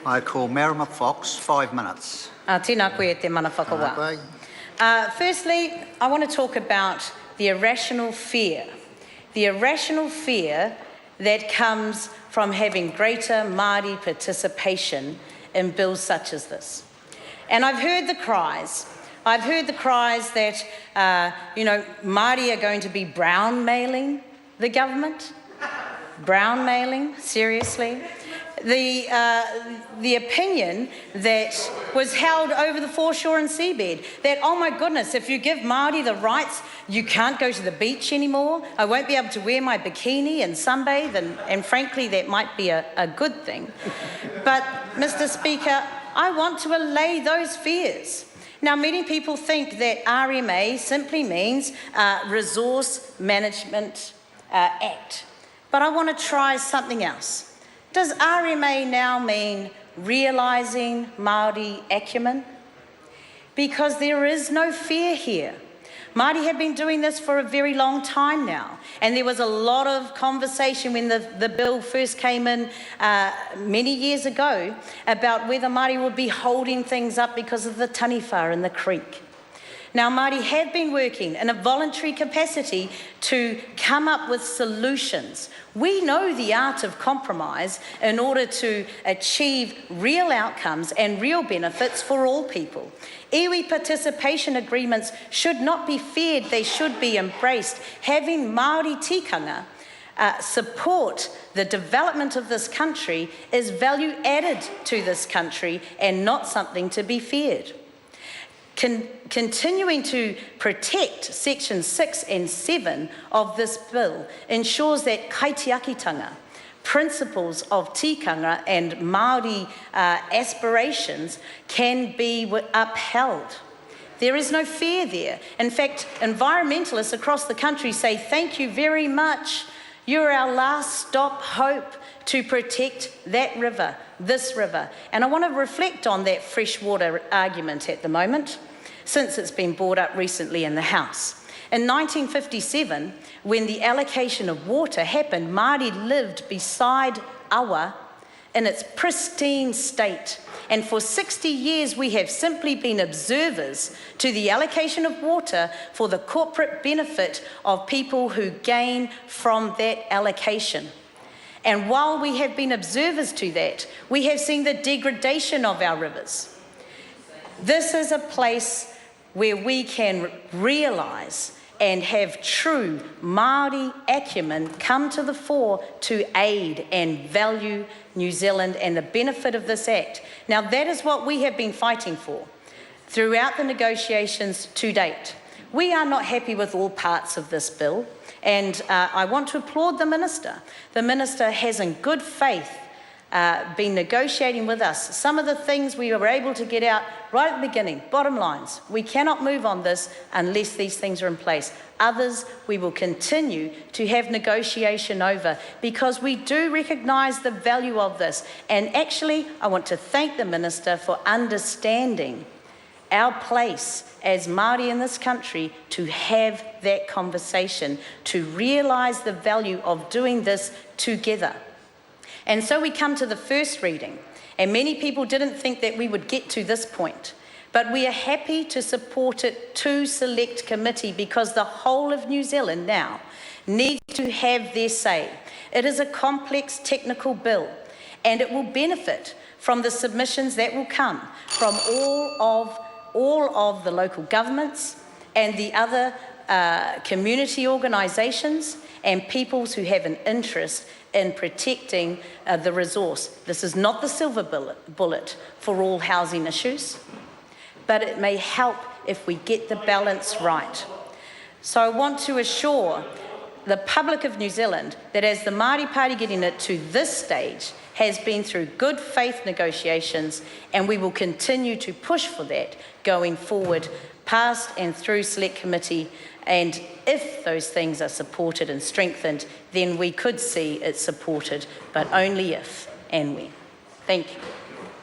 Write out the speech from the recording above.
I call Marama Fox, 5 minutes. Tēnā koe te mana whakawā. Firstly, I want to talk about the irrational fear. The irrational fear that comes from having greater Māori participation in bills such as this. And I've heard the cries. I've heard the cries that, Māori are going to be brown-mailing the government. Brown-mailing, seriously. The opinion that was held over the foreshore and seabed, that, oh my goodness, if you give Māori the rights, you can't go to the beach anymore, I won't be able to wear my bikini and sunbathe, and frankly, that might be a good thing. But, Mr. Speaker, I want to allay those fears. Now, many people think that RMA simply means Resource Management Act, but I want to try something else. Does RMA now mean realising Māori acumen? Because there is no fear here. Māori have been doing this for a very long time now, and there was a lot of conversation when the bill first came in many years ago about whether Māori would be holding things up because of the taniwha in the creek. Now, Māori have been working in a voluntary capacity to come up with solutions. We know the art of compromise in order to achieve real outcomes and real benefits for all people. Iwi participation agreements should not be feared, they should be embraced. Having Māori tikanga support the development of this country is value added to this country and not something to be feared. Continuing to protect Section 6 and 7 of this bill ensures that kaitiakitanga, principles of tikanga and Māori aspirations can be upheld. There is no fear there. In fact, environmentalists across the country say, thank you very much. You're our last stop hope to protect that river, this river. And I want to reflect on that freshwater argument at the moment, since it's been brought up recently in the House. In 1957, when the allocation of water happened, Māori lived beside Awa in its pristine state. And for 60 years, we have simply been observers to the allocation of water for the corporate benefit of people who gain from that allocation. And while we have been observers to that, we have seen the degradation of our rivers. This is a place where we can realise and have true Māori acumen come to the fore to aid and value New Zealand and the benefit of this Act. Now, that is what we have been fighting for throughout the negotiations to date. We are not happy with all parts of this bill, and I want to applaud the Minister. The Minister has, in good faith, been negotiating with us. Some of the things we were able to get out right at the beginning, bottom lines, we cannot move on this unless these things are in place. Others we will continue to have negotiation over because we do recognise the value of this. And actually, I want to thank the Minister for understanding our place as Māori in this country to have that conversation, to realise the value of doing this together. And so we come to the first reading, and many people didn't think that we would get to this point, but we are happy to support it to select committee because the whole of New Zealand now needs to have their say. It is a complex technical bill, and it will benefit from the submissions that will come from all of the local governments and the other community organisations and peoples who have an interest in protecting the resource. This is not the silver bullet for all housing issues, but it may help if we get the balance right. So I want to assure the public of New Zealand that as the Māori Party getting it to this stage has been through good faith negotiations, and we will continue to push for that going forward, past and through Select Committee. And if those things are supported and strengthened, then we could see it supported, but only if and when. Thank you.